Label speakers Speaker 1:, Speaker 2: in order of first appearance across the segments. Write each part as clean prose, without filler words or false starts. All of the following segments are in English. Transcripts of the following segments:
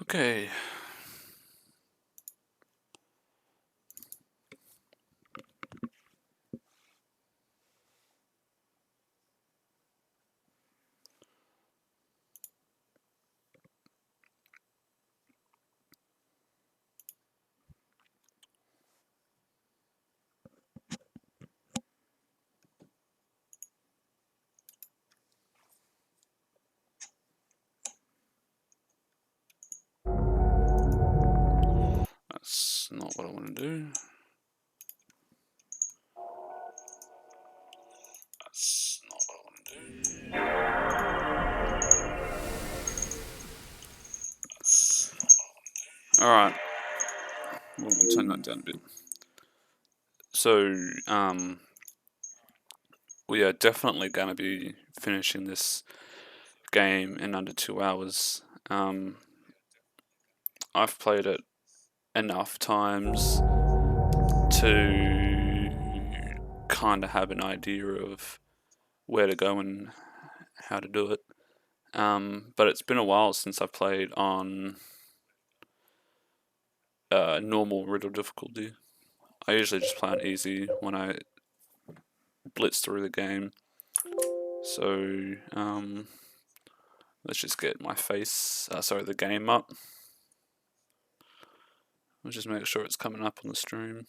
Speaker 1: Okay. That's not what I want to do. That's not what I want to do. That's not what I want to do. Alright. We'll turn that down a bit. So, we are definitely going to be finishing this game in under 2 hours. I've played it enough times to kind of have an idea of where to go and how to do it. But it's been a while since I've played on normal riddle difficulty. I usually just play on easy when I blitz through the game. So let's just get the game up. Let's just make sure it's coming up on the stream.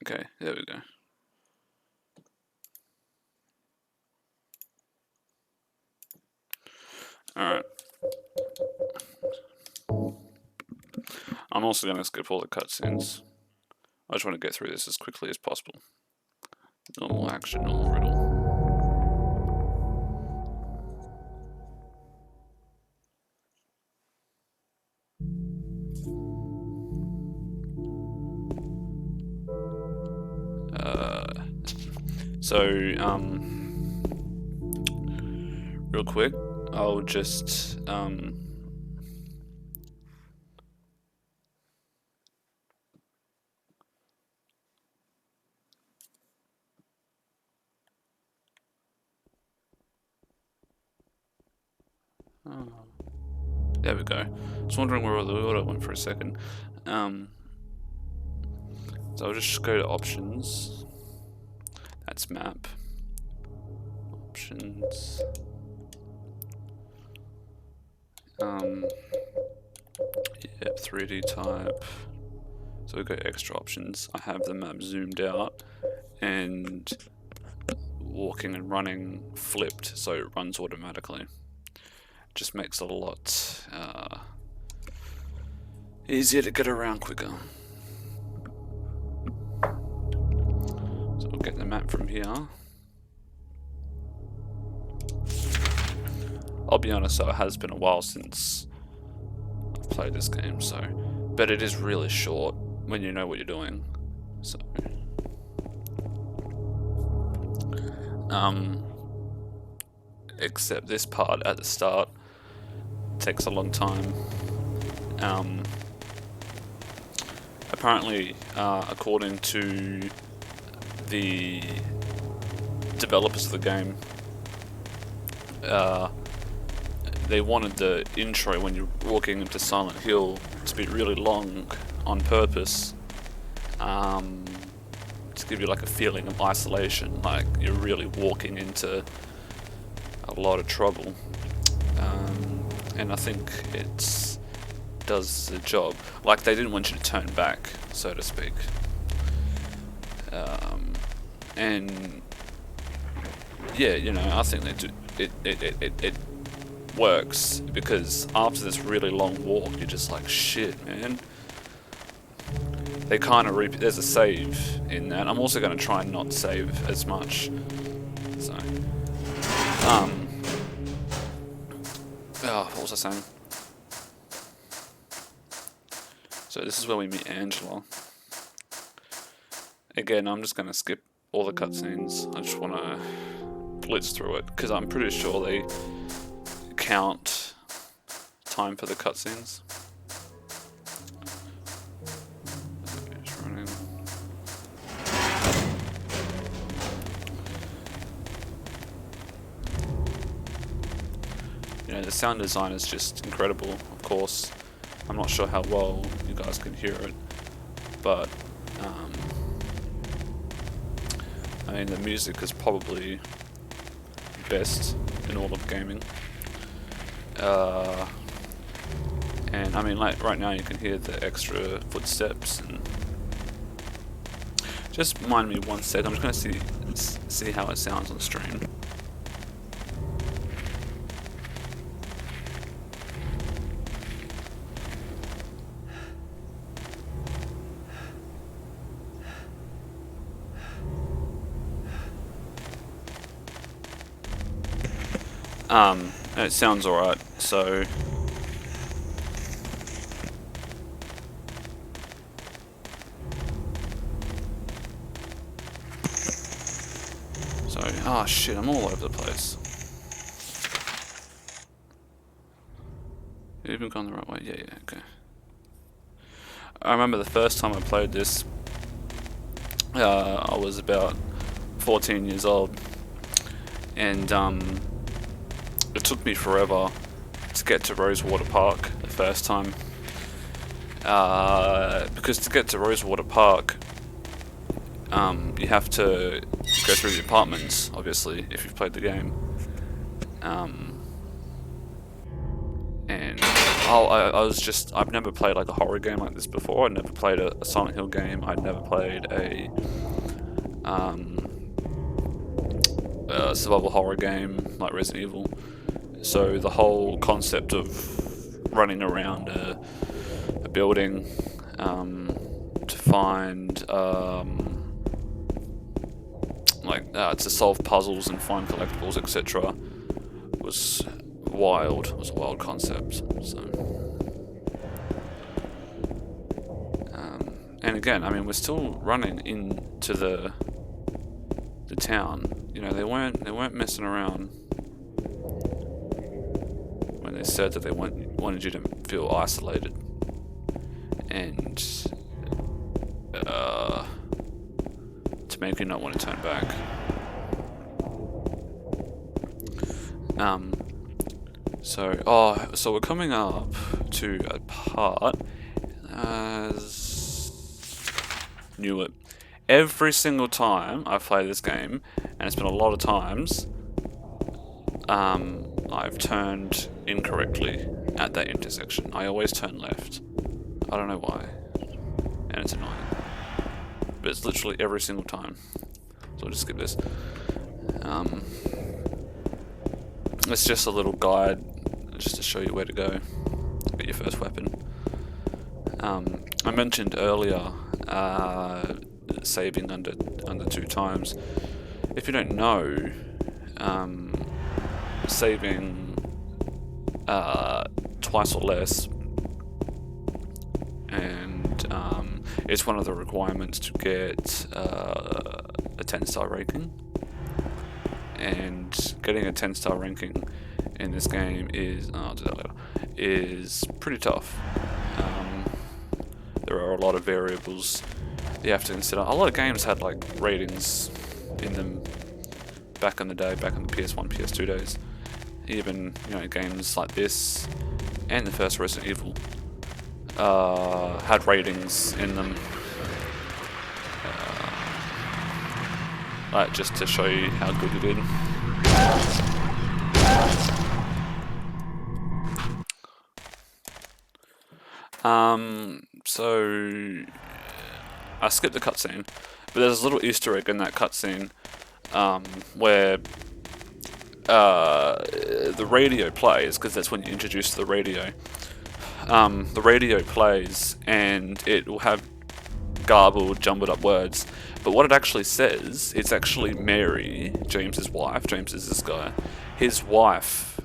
Speaker 1: Okay, there we go. Alright. I'm also going to skip all the cutscenes. I just want to get through this as quickly as possible. Normal action, normal riddle. So, real quick, I'll just, there we go. I was wondering where all the order went for a second. So I'll just go to options. That's map. Options. Yep, 3D type. So we go extra options. I have the map zoomed out and walking and running flipped, so it runs automatically. Just makes it a lot easier to get around quicker. So we'll get the map from here. I'll be honest, though, it has been a while since I've played this game, but it is really short when you know what you're doing. So, except this part at the start takes a long time. Apparently, according to the developers of the game, they wanted the intro when you're walking into Silent Hill to be really long on purpose, to give you like a feeling of isolation, like you're really walking into a lot of trouble. And I think it does the job. Like, they didn't want you to turn back, so to speak. And yeah, you know, I think they do. It works, because after this really long walk, you're just like, shit, man. They kind of there's a save in that. I'm also going to try and not save as much. So, what was I saying? So this is where we meet Angela. Again, I'm just going to skip all the cutscenes. I just want to blitz through it because I'm pretty sure they count time for the cutscenes. Just running. You know, the sound design is just incredible, of course. I'm not sure how well you guys can hear it, but I mean, the music is probably best in all of gaming. And I mean, like right now you can hear the extra footsteps. And just mind me one sec. I'm just going to see how it sounds on the stream. It sounds alright, so oh shit, I'm all over the place. You even gone the right way? Yeah, okay. I remember the first time I played this, I was about 14 years old, and it took me forever to get to Rosewater Park the first time. Because to get to Rosewater Park, you have to go through the apartments, obviously, if you've played the game. And I've never played like a horror game like this before. I'd never played a Silent Hill game. I'd never played a survival horror game like Resident Evil. So the whole concept of running around a building to find to solve puzzles and find collectibles, etc., was wild. It was a wild concept. So, and again, I mean, we're still running into the town. You know, they weren't messing around when they said that they wanted you to feel isolated and to make you not want to turn back. So we're coming up to a part. Knew it. Every single time I've played this game, and it's been a lot of times, I've turned incorrectly at that intersection. I always turn left. I don't know why, and it's annoying. But it's literally every single time. So I'll just skip this. It's just a little guide, just to show you where to go. Get your first weapon. I mentioned earlier saving under 2 times. If you don't know, saving twice or less, and it's one of the requirements to get a 10-star ranking. And getting a 10-star ranking in this game is, I'll do that later, is pretty tough. There are a lot of variables you have to consider. A lot of games had like ratings in them back in the day, back in the PS1, PS2 days. Even, you know, games like this and the first Resident Evil had ratings in them. Like, just to show you how good it is. So I skipped the cutscene, but there's a little Easter egg in that cutscene where the radio plays, because that's when you introduce the radio. The radio plays, and it will have garbled, jumbled up words. But what it actually says, it's actually Mary, James's wife. James is this guy. His wife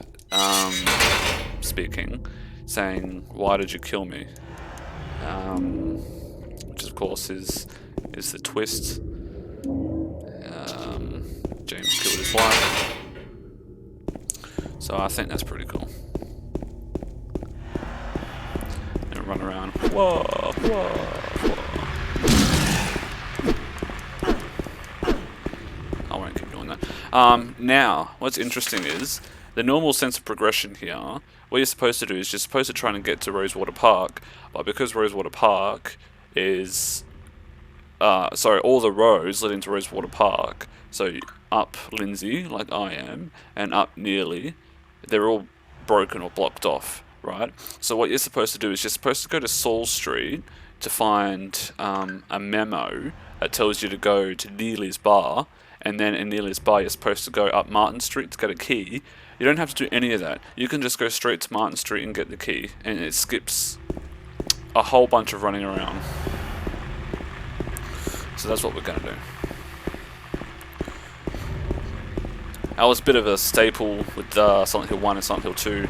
Speaker 1: speaking, saying, "Why did you kill me?" Which of course is the twist. James killed his wife. So I think that's pretty cool. And run around. Whoa, whoa, whoa. I won't keep doing that. Now, what's interesting is the normal sense of progression here. What you're supposed to do is you're supposed to try and get to Rosewater Park, but because Rosewater Park is all the roads leading to Rosewater Park, so up Lindsay, like I am, and up Nearly, they're all broken or blocked off, right? So what you're supposed to do is you're supposed to go to Saul Street to find a memo that tells you to go to Nearly's bar, and then in Nearly's bar you're supposed to go up Martin Street to get a key. You don't have to do any of that. You can just go straight to Martin Street and get the key, and it skips a whole bunch of running around. So that's what we're going to do. That was a bit of a staple with Silent Hill 1 and Silent Hill 2.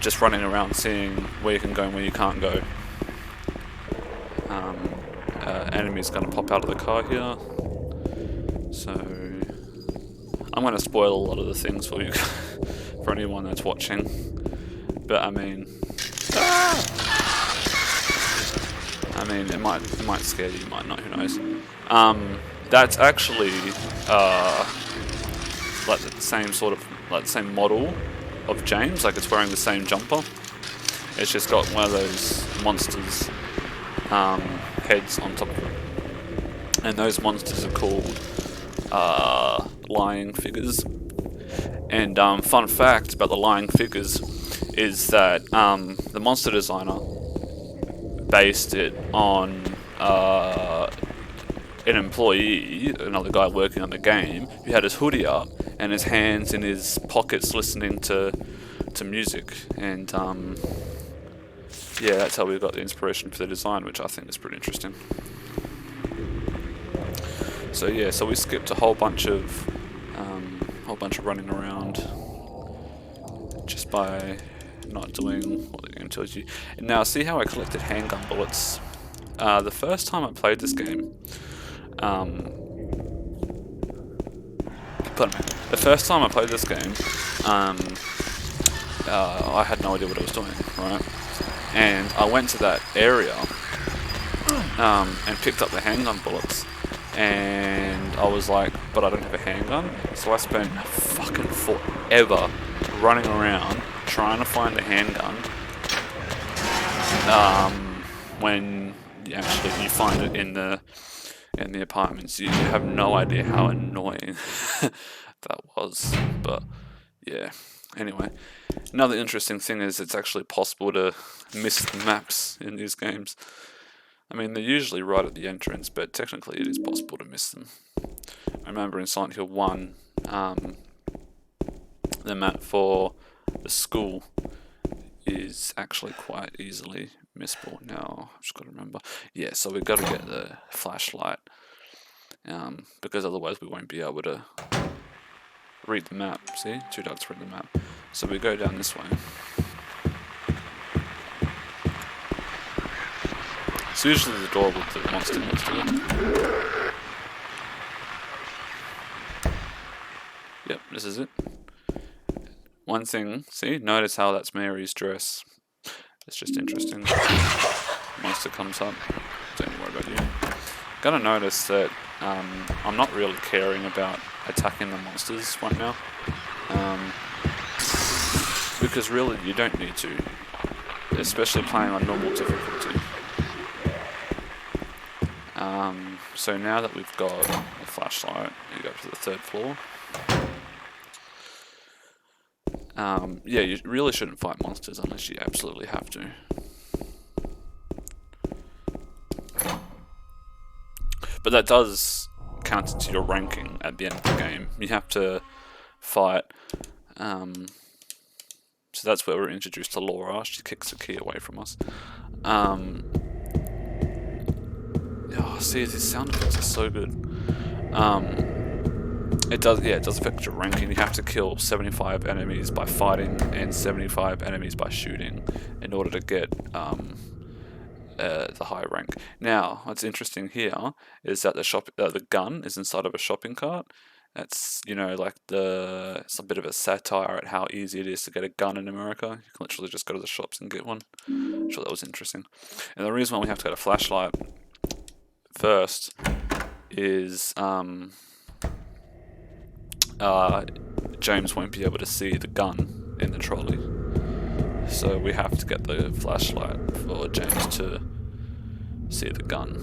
Speaker 1: Just running around seeing where you can go and where you can't go. Enemy's going to pop out of the car here. So I'm going to spoil a lot of the things for you, for anyone that's watching. But I mean, it might scare you, it might not, who knows. That's actually like the same sort of, like the same model of James, like it's wearing the same jumper. It's just got one of those monsters heads on top of it. And those monsters are called lying figures. And fun fact about the lying figures is that the monster designer based it on an employee, another guy working on the game, who had his hoodie up and his hands in his pockets listening to music. And yeah, that's how we got the inspiration for the design, which I think is pretty interesting. So yeah, so we skipped a whole bunch of running around just by not doing what the game tells you. And now see how I collected handgun bullets. The first time I played this game, I had no idea what I was doing, right? And I went to that area and picked up the handgun bullets, and I was like, but I don't have a handgun. So I spent fucking forever running around trying to find a handgun. When actually you find it in the apartments, you have no idea how annoying that was. But yeah, anyway, another interesting thing is it's actually possible to miss the maps in these games. I mean, they're usually right at the entrance, but technically it is possible to miss them. I remember in Silent Hill 1, the map for the school is actually quite easily missable. Now, I've just got to remember. Yeah, so we've got to get the flashlight, because otherwise we won't be able to read the map. See? 2 ducks read the map. So we go down this way. It's usually the door with the monster next to it. Yep, this is it. One thing, see? Notice how that's Mary's dress. It's just interesting. Monster comes up. Don't worry about you. Gotta notice that I'm not really caring about attacking the monsters right now. Because really, you don't need to. Especially playing on normal difficulty. So now that we've got a flashlight, you go to the 3rd floor. Yeah, you really shouldn't fight monsters unless you absolutely have to. But that does count into your ranking at the end of the game. You have to fight. So that's where we're introduced to Laura. She kicks the key away from us. Oh, see, these sound effects are so good. It does affect your ranking. You have to kill 75 enemies by fighting and 75 enemies by shooting in order to get the high rank. Now, what's interesting here is that the gun is inside of a shopping cart, That's, you know, like it's a bit of a satire at how easy it is to get a gun in America. You can literally just go to the shops and get one. I thought that was interesting. And the reason why we have to get a flashlight first is James won't be able to see the gun in the trolley. So we have to get the flashlight for James to see the gun.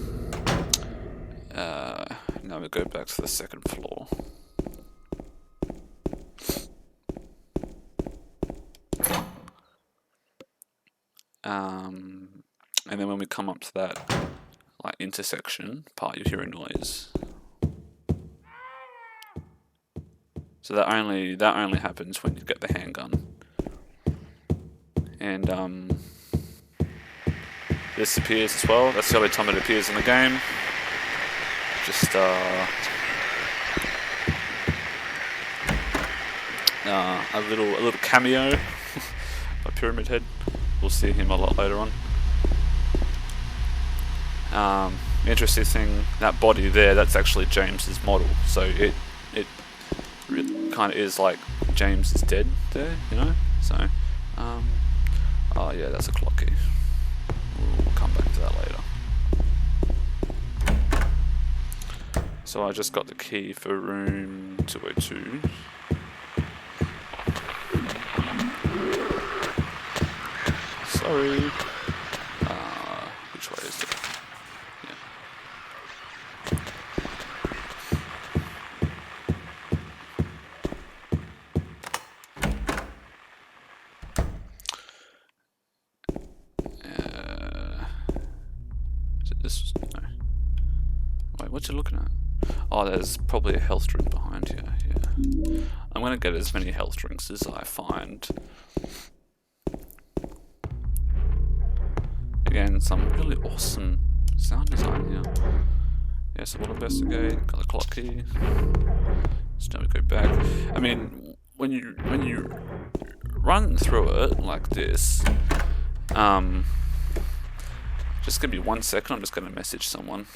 Speaker 1: Now we go back to the second floor. And then when we come up to that like intersection part, you hear a noise. So that only happens when you get the handgun. And this appears as well. That's the only time it appears in the game. Just a little cameo by Pyramid Head. We'll see him a lot later on. Interesting thing, that body there, that's actually James's model. So it really kind of is like James is dead there, you know. So, oh yeah, that's a clock key. We'll come back to that later. So I just got the key for room 202. Sorry. Which way is it? Is it this? No. Wait, what you looking at? Oh, there's probably a health drink behind here. Yeah. I'm gonna get as many health drinks as I find. Again, some really awesome sound design here. Yeah, so we'll investigate. Got the clock key. So now we go back. I mean, when you run through it like this, just give me 1 second. I'm just gonna message someone.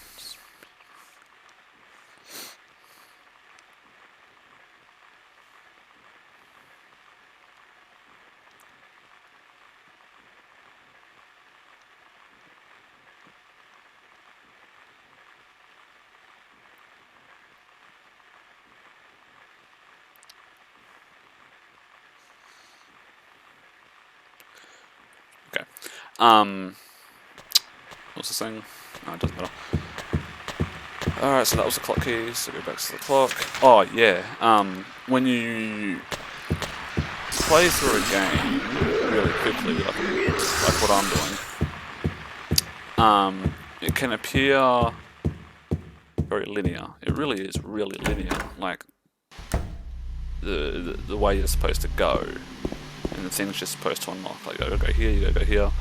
Speaker 1: Okay. What's the saying? No, it doesn't matter. Alright, so that was the clock key, so go back to the clock. Oh, yeah. When you play through a game really quickly, like what I'm doing, it can appear very linear. It really is really linear. Like, the way you're supposed to go, and the things you're supposed to unlock. Like, you gotta go here, you gotta go here.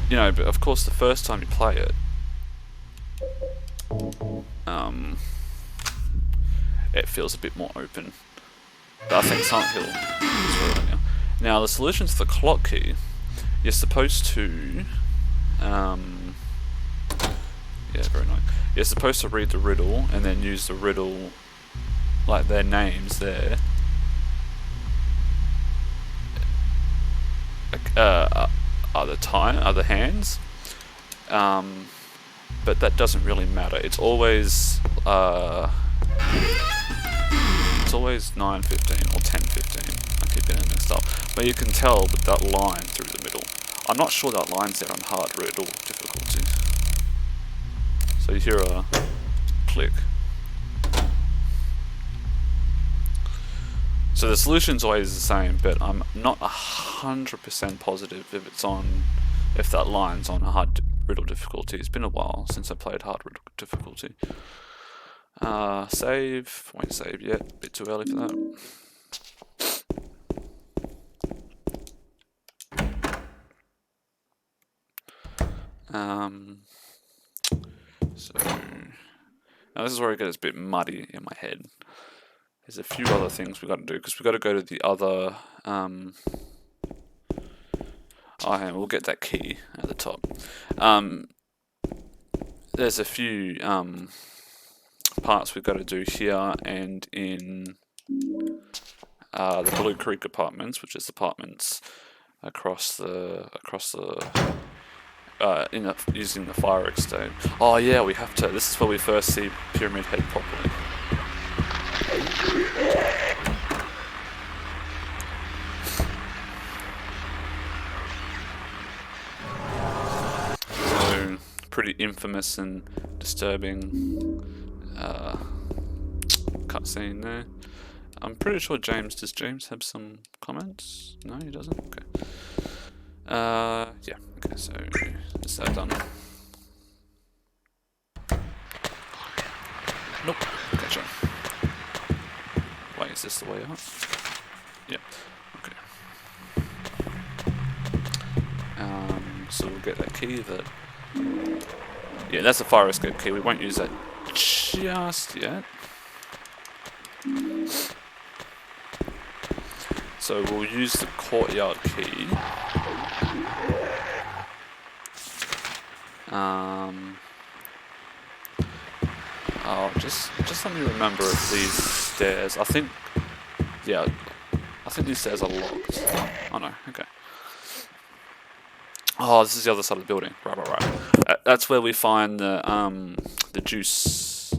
Speaker 1: You know, but of course the first time you play it, it feels a bit more open. But I think Silent Hill is really linear. Now, the solution to the clock key, you're supposed to, yeah, very nice. You're supposed to read the riddle and then use the riddle, like their names there, other hands, but that doesn't really matter. It's always 9:15 or 10:15. I keep getting mixed up, but you can tell with that line through the middle. I'm not sure that line's there on hard riddle difficulty. So you hear a click. So the solution's always the same, but I'm not 100% positive if that line's on hard riddle difficulty. It's been a while since I played hard riddle difficulty. Save. Won't save yet. Bit too early for that. So now this is where it gets a bit muddy in my head. There's a few other things we got to do because we got to go to the other. Oh, hang on, we'll get that key at the top. There's a few parts we've got to do here and in the Blue Creek apartments, which is apartments across the using the fire estate. Oh yeah, we have to. This is where we first see Pyramid Head properly. So pretty infamous and disturbing cutscene there. I'm pretty sure does James have some comments? No, he doesn't? Okay. Yeah, okay, so is that done? Nope, gotcha. Wait, is this the way up? Yeah, okay. So we'll get that key that... Yeah, that's a fire escape key, we won't use that just yet. So we'll use the courtyard key. Oh, just let me remember if these stairs. I think these stairs are locked. Oh no, okay. Oh, this is the other side of the building. Right. That's where we find the juice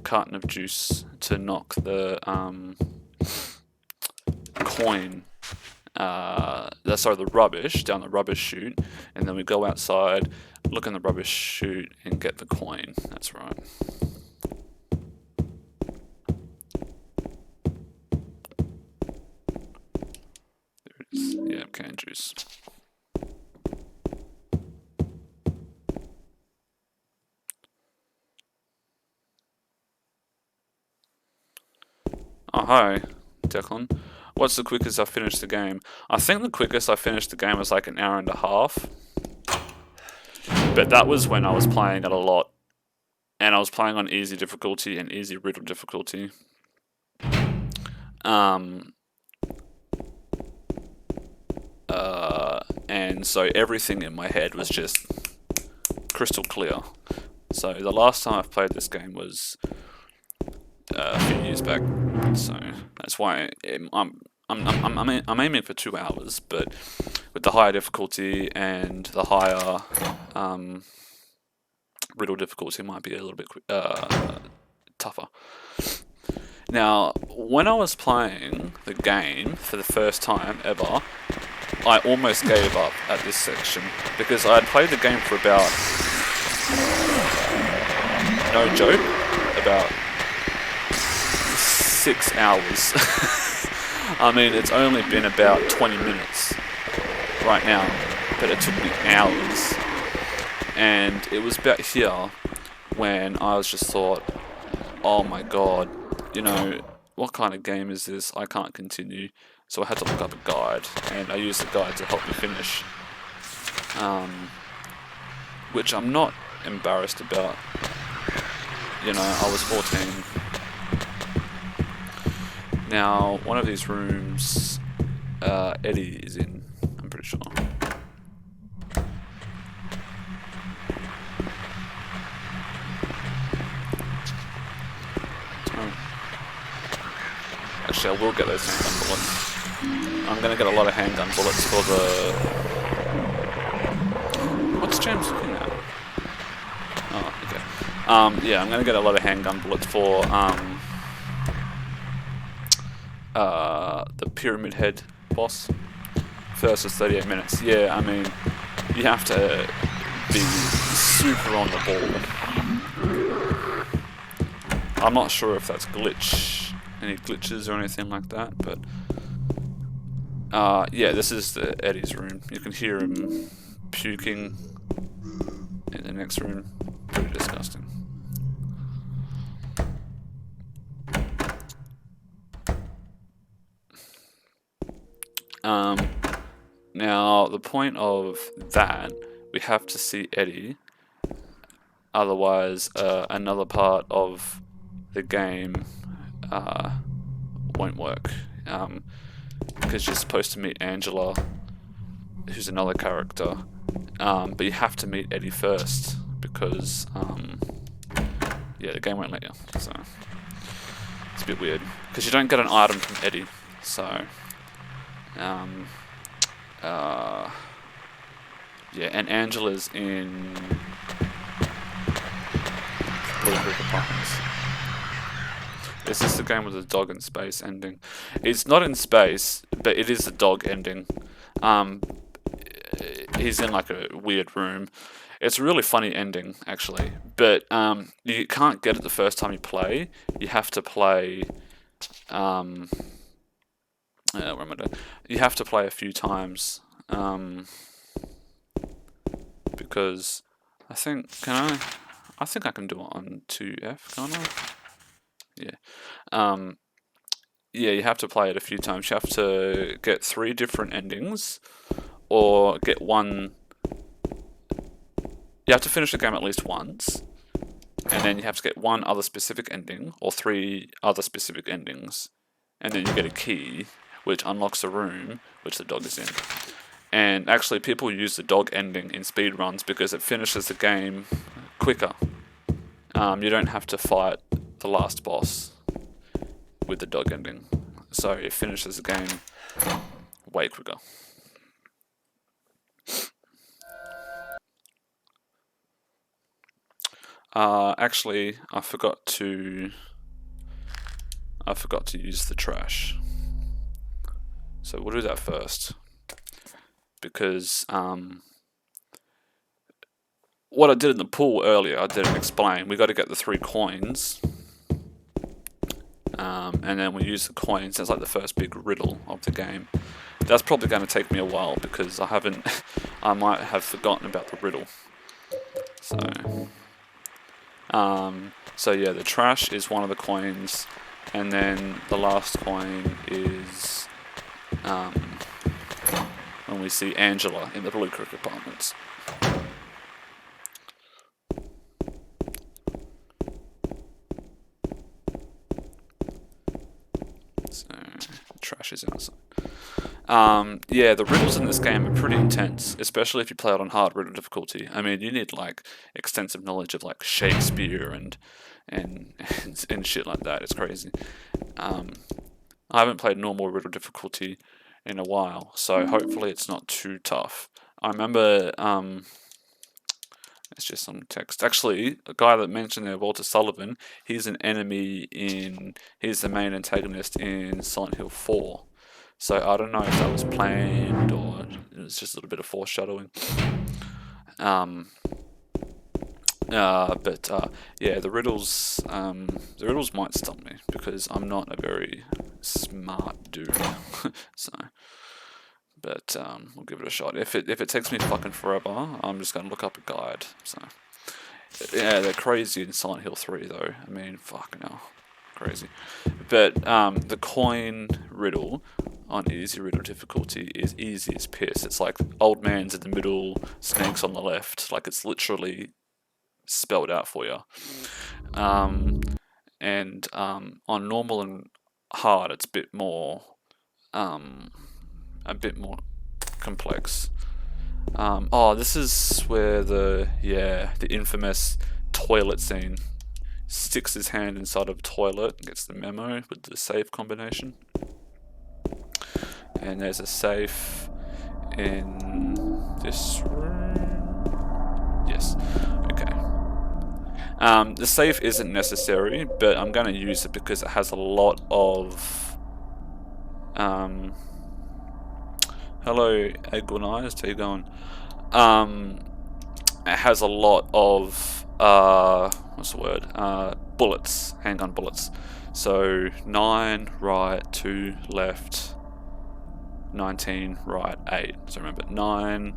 Speaker 1: carton of juice to knock the coin. The rubbish down the rubbish chute, and then we go outside, look in the rubbish chute, and get the coin. That's right. There it is. Yeah, canned juice. Oh, hi, Declan. What's the quickest I finished the game? I think the quickest I finished the game was like an hour and a half. But that was when I was playing it a lot. And I was playing on easy difficulty and easy riddle difficulty. And so everything in my head was just crystal clear. So the last time I've played this game was a few years back, so that's why I'm aiming for 2 hours, but with the higher difficulty and the higher riddle difficulty, it might be a little bit tougher. Now, when I was playing the game for the first time ever, I almost gave up at this section because I had played the game for about, no joke, about 6 hours. I mean, it's only been about 20 minutes right now, but it took me hours. And it was about here when I was just thought, oh my god, you know, what kind of game is this? I can't continue. So I had to look up a guide, and I used the guide to help me finish. Which I'm not embarrassed about. You know, I was 14. Now, one of these rooms, Eddie is in, I'm pretty sure. Actually, I will get those handgun bullets. I'm going to get a lot of handgun bullets for the... What's James looking at? Oh, okay. Yeah, I'm going to get a lot of handgun bullets for the Pyramid Head boss. First is 38 minutes. Yeah, I mean, you have to be super on the ball. I'm not sure if that's any glitches or anything like that, but yeah, this is Eddie's room. You can hear him puking in the next room. Pretty disgusting. Now, the point of that, we have to see Eddie, otherwise another part of the game won't work, because you're supposed to meet Angela, who's another character, but you have to meet Eddie first, because yeah, the game won't let you. So it's a bit weird because you don't get an item from Eddie. So yeah, and Angela's in Blue Creek Apartments. Is this the game with the dog in space ending? It's not in space, but it is the dog ending. He's in like a weird room. It's a really funny ending, actually. But you can't get it the first time you play. You have to play. You have to play a few times. Because I think I think I can do it on 2F, can't I? Yeah. Yeah, you have to play it a few times. You have to get 3 different endings, or get one. You have to finish the game at least once, and then you have to get 1 other specific ending, or 3 other specific endings, and then you get a key, which unlocks a room, which the dog is in. And actually, people use the dog ending in speedruns because it finishes the game quicker. You don't have to fight the last boss with the dog ending, so it finishes the game way quicker. Actually, I forgot to use the trash, so we'll do that first, because what I did in the pool earlier, I didn't explain. We got to get the 3 coins, and then we use the coins. It's like the first big riddle of the game. That's probably going to take me a while because I might have forgotten about the riddle. So yeah, the trash is one of the coins, and then the last coin is when we see Angela in the Blue Creek Apartments. So trash is outside. Yeah, the riddles in this game are pretty intense, especially if you play it on hard riddle difficulty. I mean, you need like extensive knowledge of like Shakespeare and shit like that. It's crazy. I haven't played normal riddle difficulty in a while, so hopefully it's not too tough. I remember it's just some text. Actually, a guy that mentioned there, Walter Sullivan, he's an enemy he's the main antagonist in Silent Hill 4. So I don't know if that was planned or it was just a little bit of foreshadowing. Yeah, the riddles might stump me because I'm not a very smart dude. But we'll give it a shot. If it takes me fucking forever, I'm just gonna look up a guide. So yeah, they're crazy in Silent Hill 3 though. I mean, fucking hell, crazy. But the coin riddle on easy riddle difficulty is easy as piss. It's like old man's in the middle, snakes on the left. Like it's literally spelled out for you. And on normal and hard, it's a bit more complex. Oh, this is where the infamous toilet scene. Sticks his hand inside of a toilet and gets the memo with the safe combination. And there's a safe in this room. Yes. Okay. The safe isn't necessary, but I'm going to use it because it has a lot of hello, Agonized. How you going? It has a lot of what's the word? Bullets, handgun bullets. So 9 right, 2 left, 19 right, 8. So remember, 9,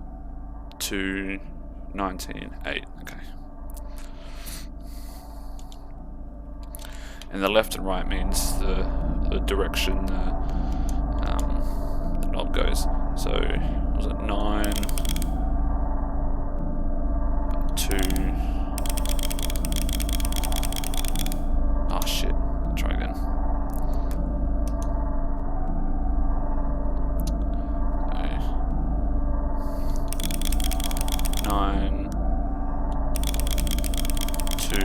Speaker 1: 2, 19, 8. Okay. And the left and right means the direction the knob goes. So was it 9, 2? Oh shit! Try again. Okay. 9, 2,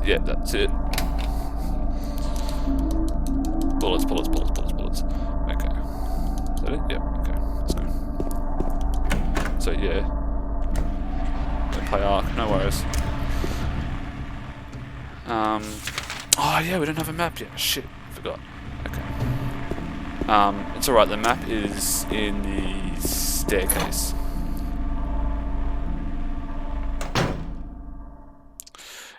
Speaker 1: Yeah, that's it. Bullets, bullets, bullets, bullets, bullets. Okay. Is that it? Yep, okay. Let's go. So, yeah. Don't play Ark, no worries. Oh, yeah, we don't have a map yet. Shit, forgot. Okay. It's alright, the map is in the staircase.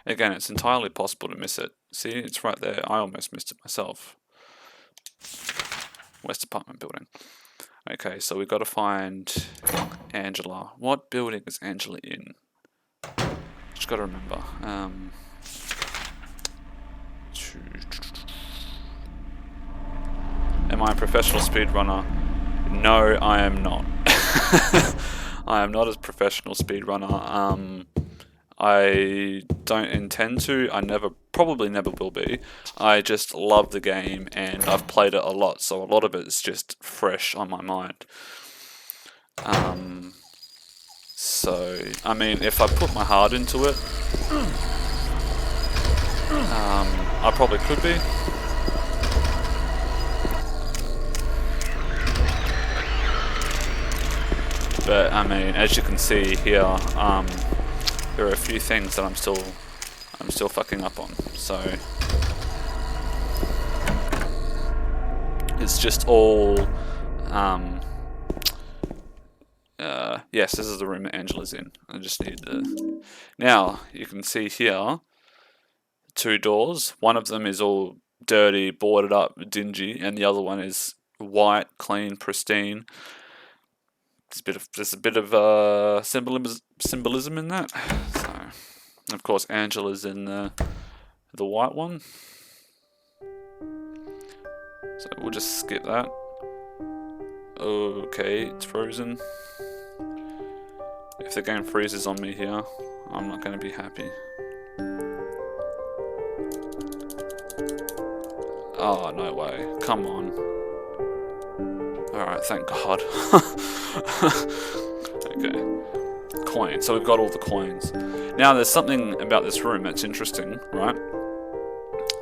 Speaker 1: Again, it's entirely possible to miss it. See, it's right there. I almost missed it myself. West apartment building. Okay, so we've got to find Angela. What building is Angela in? Just got to remember. Am I a professional speedrunner? No, I am not. I am not a professional speedrunner. I don't intend to. Probably never will be. I just love the game and I've played it a lot, so a lot of it is just fresh on my mind. So, I mean, if I put my heart into it, I probably could be. But I mean, as you can see here, there are a few things that I'm still fucking up on. So it's just all. Yes, this is the room that Angela's in. I just need to. Now you can see here, 2 doors. One of them is all dirty, boarded up, dingy, and the other one is white, clean, pristine. There's a bit of symbolism in that. So, of course, Angela's in the white one. So we'll just skip that. Okay, it's frozen. If the game freezes on me here, I'm not going to be happy. Oh, no way. Come on. Alright, thank God. Okay. Coin. So we've got all the coins. Now, there's something about this room that's interesting, right?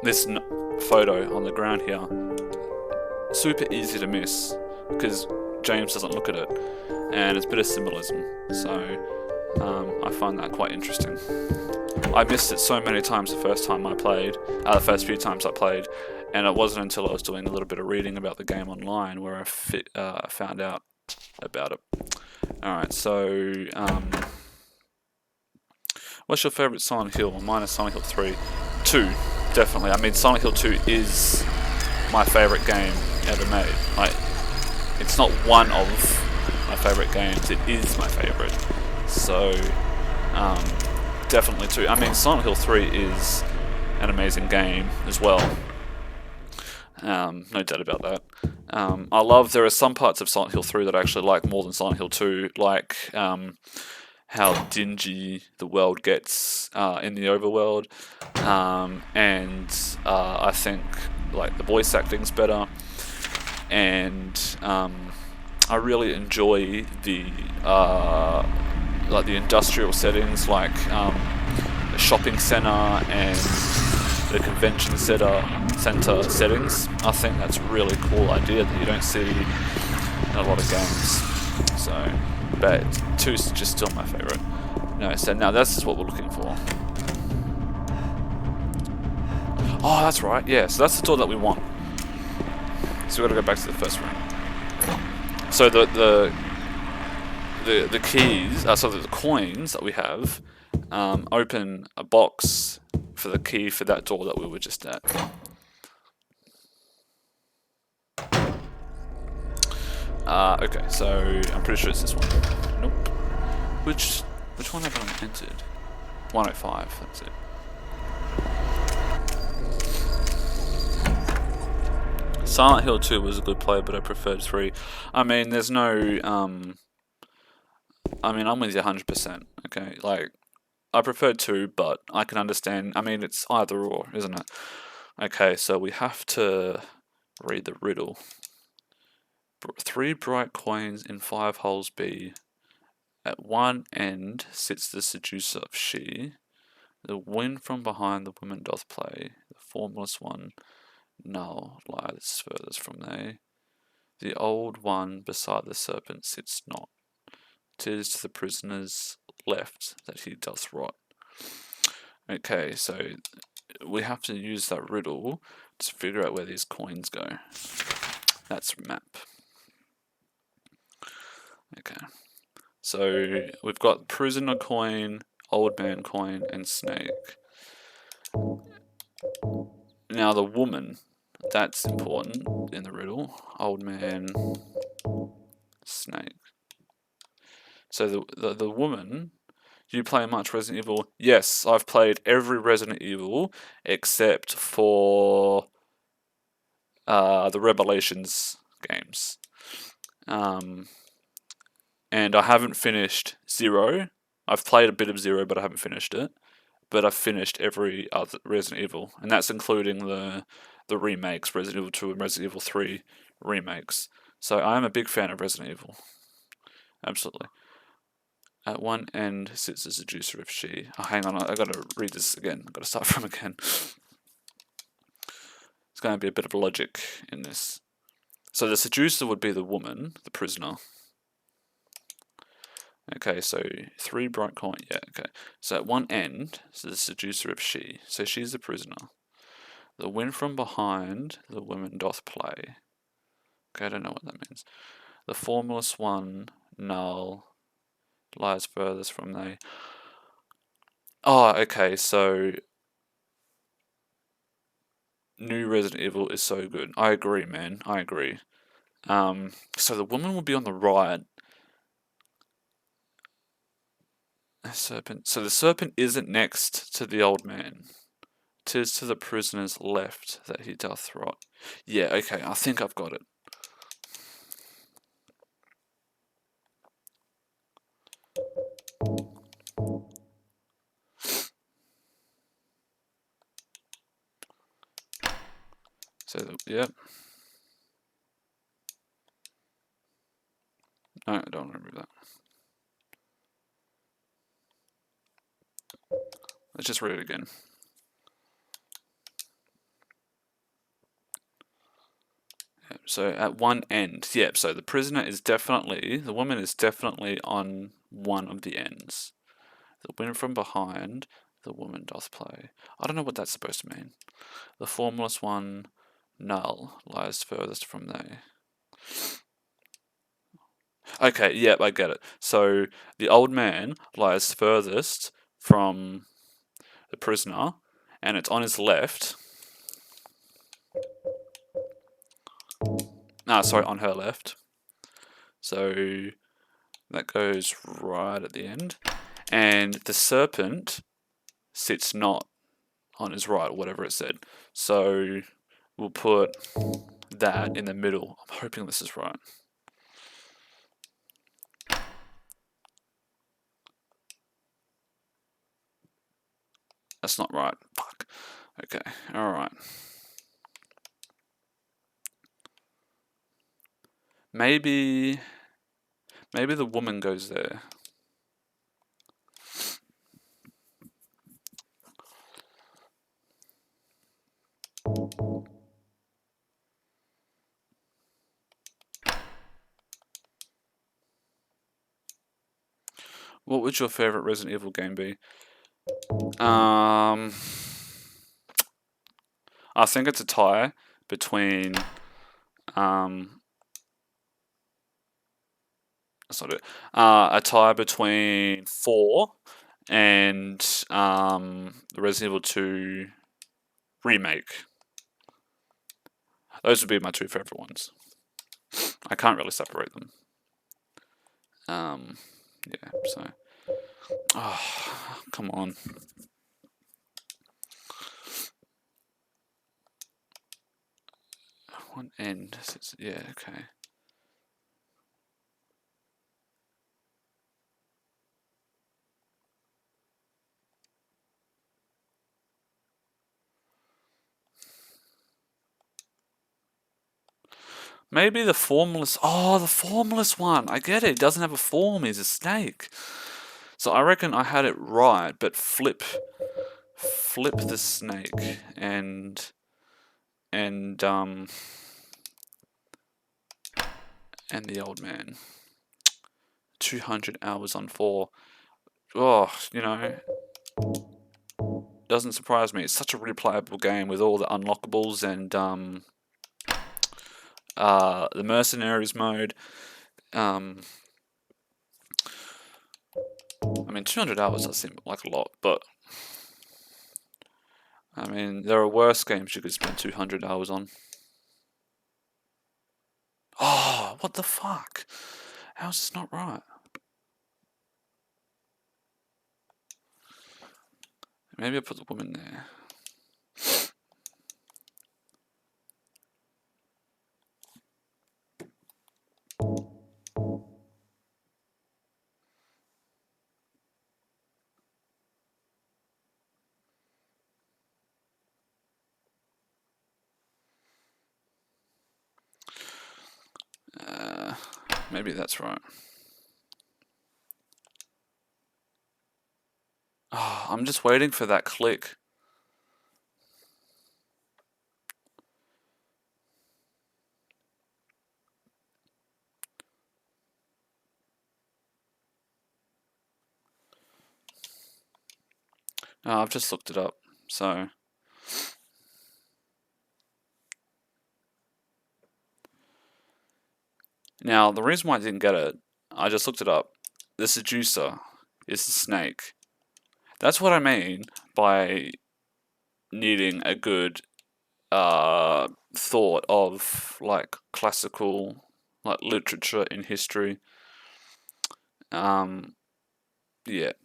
Speaker 1: This photo on the ground here, super easy to miss, because James doesn't look at it, and it's a bit of symbolism, so I find that quite interesting. I missed it so many times the first few times I played, and it wasn't until I was doing a little bit of reading about the game online where I found out about it. Alright, so what's your favourite Silent Hill? Mine is Silent Hill 3. 2, definitely. I mean, Silent Hill 2 is my favourite game ever made. Like, it's not one of my favourite games, it is my favourite. So, definitely 2. I mean, Silent Hill 3 is an amazing game as well. No doubt about that. There are some parts of Silent Hill 3 that I actually like more than Silent Hill 2, like how dingy the world gets in the overworld, and I think like the voice acting's better, and I really enjoy the industrial settings, like the shopping center and the convention center settings. I think that's a really cool idea that you don't see in a lot of games. So, but 2 is just still my favorite. No, so now this is what we're looking for. Oh, that's right. Yeah, so that's the door that we want. So we've got to go back to the first room. So the keys, so the coins that we have, open a box for the key for that door that we were just at. Okay, so I'm pretty sure it's this one. Nope. Which one have I entered? 105. That's it. Silent Hill 2 was a good play, but I preferred 3. I mean, there's no, I mean, I'm with you 100%, okay? Like, I prefer 2, but I can understand, I mean, it's either or, isn't it? Okay, so we have to read the riddle. 3 bright coins in 5 holes B. At one end sits the seducer of she. The wind from behind the woman doth play. The formless one null lies furthest from they. The old one beside the serpent sits not. 'Tis to the prisoner's left that he doth rot. Okay, so we have to use that riddle to figure out where these coins go. That's map. Okay. So we've got prisoner coin, old man coin, and snake. Now the woman, that's important in the riddle. Old man, snake. So the woman, do you play much Resident Evil? Yes, I've played every Resident Evil except for the Revelations games. And I haven't finished Zero. I've played a bit of Zero, but I haven't finished it. But I've finished every other Resident Evil, and that's including the remakes, Resident Evil 2 and Resident Evil 3 remakes. So I am a big fan of Resident Evil. Absolutely. At one end sits the seducer of she. Oh, hang on, I gotta read this again. I gotta start from again. There's going to be a bit of logic in this. So the seducer would be the woman, the prisoner. Okay, so 3 bright coin. Yeah, okay. So at one end, so the seducer of she. So she's the prisoner. The wind from behind, the woman doth play. Okay, I don't know what that means. The formless one, null, lies furthest from they. Oh, okay, so new Resident Evil is so good. I agree, man. I agree. So the woman will be on the right. Serpent. So the serpent isn't next to the old man. 'Tis to the prisoner's left that he doth rot. Yeah, okay, I think I've got it. So, yep. No, I don't want to remove that. Let's just read it again. Yep, so at one end, yep, so the prisoner is definitely, the woman is definitely on one of the ends. The wind from behind, the woman doth play. I don't know what that's supposed to mean. The formless one, null, lies furthest from they. Okay, yep, I get it. So the old man lies furthest from the prisoner, and it's on his left. Sorry, on her left. So that goes right at the end. And the serpent sits not on his right, or whatever it said. So we'll put that in the middle. I'm hoping this is right. That's not right. Fuck. Okay, alright. Maybe the woman goes there. What would your favorite Resident Evil game be? I think it's a tie between that's not it. A tie between 4 and the Resident Evil 2 remake. Those would be my 2 favorite ones. I can't really separate them. Yeah, so. Oh, come on. One end. Yeah, okay. Maybe the formless. Oh, the formless one. I get it. It doesn't have a form. He's a snake. So I reckon I had it right, but flip flip the snake and the old man. 200 hours on 4. Oh, you know, doesn't surprise me. It's such a replayable game with all the unlockables and the mercenaries mode. I mean, 200 hours does seem like a lot, but I mean, there are worse games you could spend 200 hours on. Oh, what the fuck? How's this not right? Maybe I'll put the woman there. Maybe that's right. Oh, I'm just waiting for that click. Oh, I've just looked it up, so... Now, the reason why I didn't get it, I just looked it up. The seducer is the snake. That's what I mean by needing a good thought of like classical like literature in history. Yeah,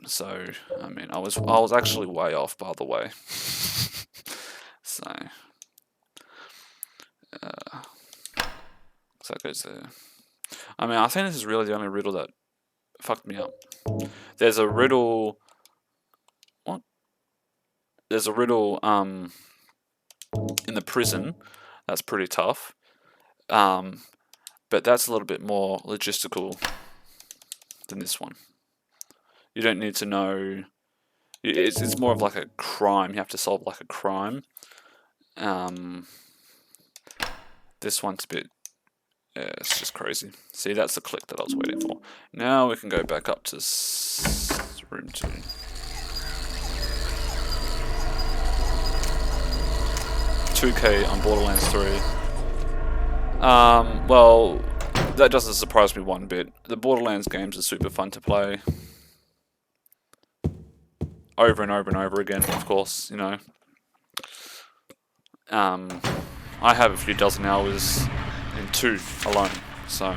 Speaker 1: so I mean I was actually way off, by the way. So that goes there. I mean, I think this is really the only riddle that fucked me up. There's a riddle. What? There's a riddle in the prison that's pretty tough. But that's a little bit more logistical than this one. You don't need to know. It's more of like a crime. You have to solve like a crime. This one's a bit. Yeah, it's just crazy. See, that's the click that I was waiting for. Now we can go back up to room 2. $2K on Borderlands 3. Well, that doesn't surprise me one bit. The Borderlands games are super fun to play. Over and over and over again, of course, you know. I have a few dozen hours in 2 alone, so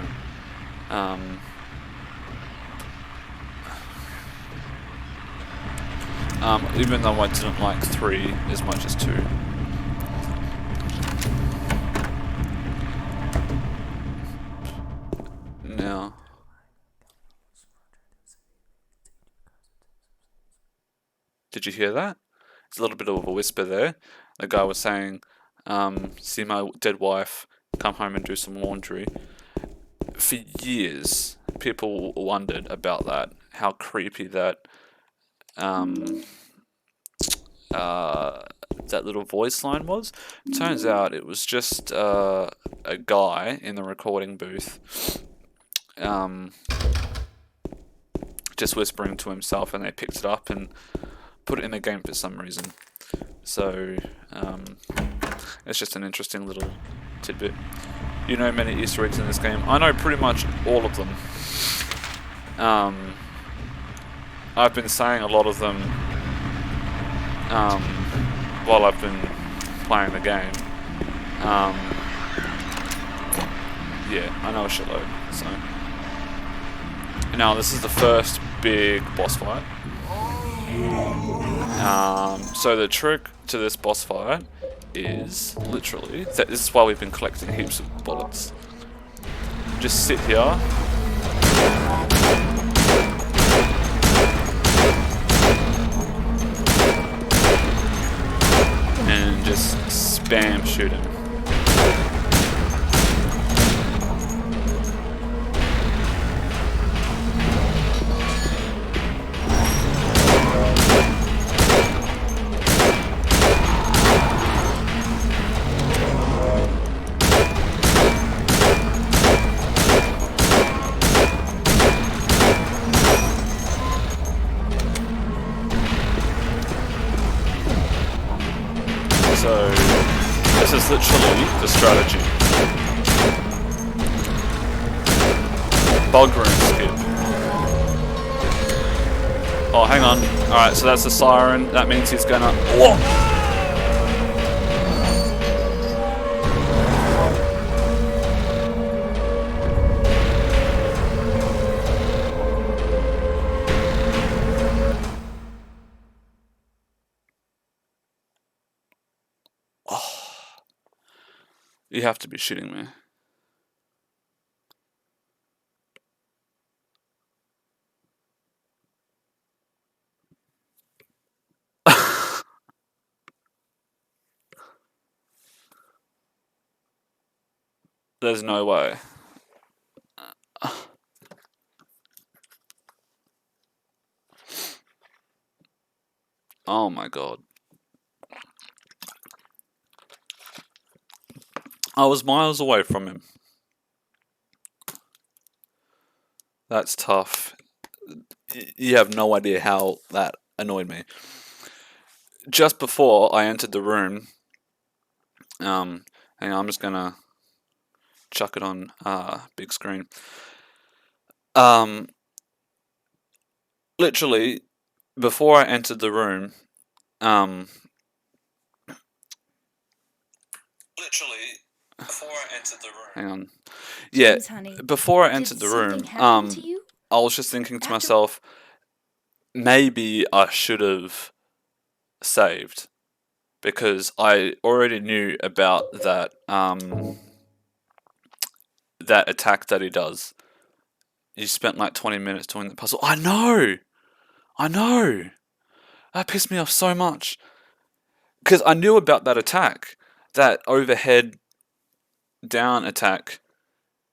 Speaker 1: even though I didn't like 3 as much as 2. Now, did you hear that? It's a little bit of a whisper there. The guy was saying, see my dead wife, come home and do some laundry. For years, people wondered about that, how creepy that that little voice line was. Turns out it was just a guy in the recording booth just whispering to himself, and they picked it up and put it in the game for some reason. So it's just an interesting little tidbit. You know many Easter eggs in this game. I know pretty much all of them. I've been saying a lot of them while I've been playing the game. Yeah, I know a shitload. So now this is the first big boss fight. So the trick to this boss fight is literally that. This is why we've been collecting heaps of bullets. Just sit here. And just spam shoot him. So this is literally the strategy. Bug room skip. Oh, hang on. Alright, so that's the siren. That means he's gonna... Whoa! You have to be shitting me. There's no way. Oh my god. I was miles away from him. That's tough. You have no idea how that annoyed me. Just before I entered the room, hang on, I'm just gonna chuck it on big screen. Literally, before I entered the room, hang on. Yeah,
Speaker 2: James, honey,
Speaker 1: before I entered the room,
Speaker 2: something happen to you?
Speaker 1: I was just thinking to myself, maybe I should have saved, because I already knew about that that attack that he does. You spent like 20 minutes doing the puzzle. I know! That pissed me off so much. Because I knew about that attack. That overhead down attack.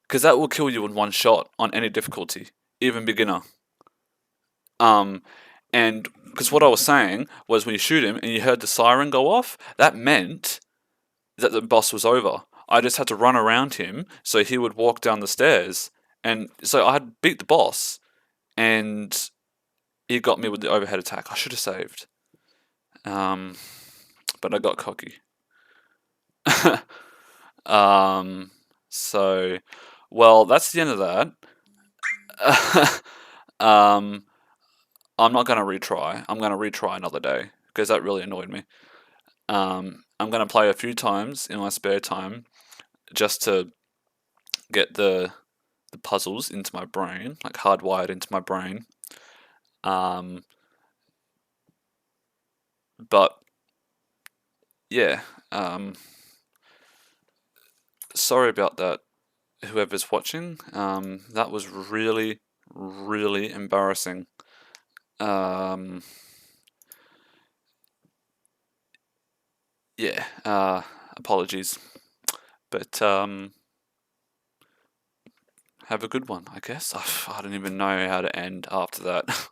Speaker 1: Because that will kill you in one shot on any difficulty. Even beginner. And because what I was saying was when you shoot him and you heard the siren go off, that meant that the boss was over. I just had to run around him so he would walk down the stairs. And so I had beat the boss. And he got me with the overhead attack. I should have saved. But I got cocky. So, well, that's the end of that. I'm not going to retry. I'm going to retry another day because that really annoyed me. I'm going to play a few times in my spare time just to get the puzzles into my brain, like hardwired into my brain. But yeah, sorry about that, whoever's watching. That was really, really embarrassing. Yeah, apologies. But have a good one, I guess. I don't even know how to end after that.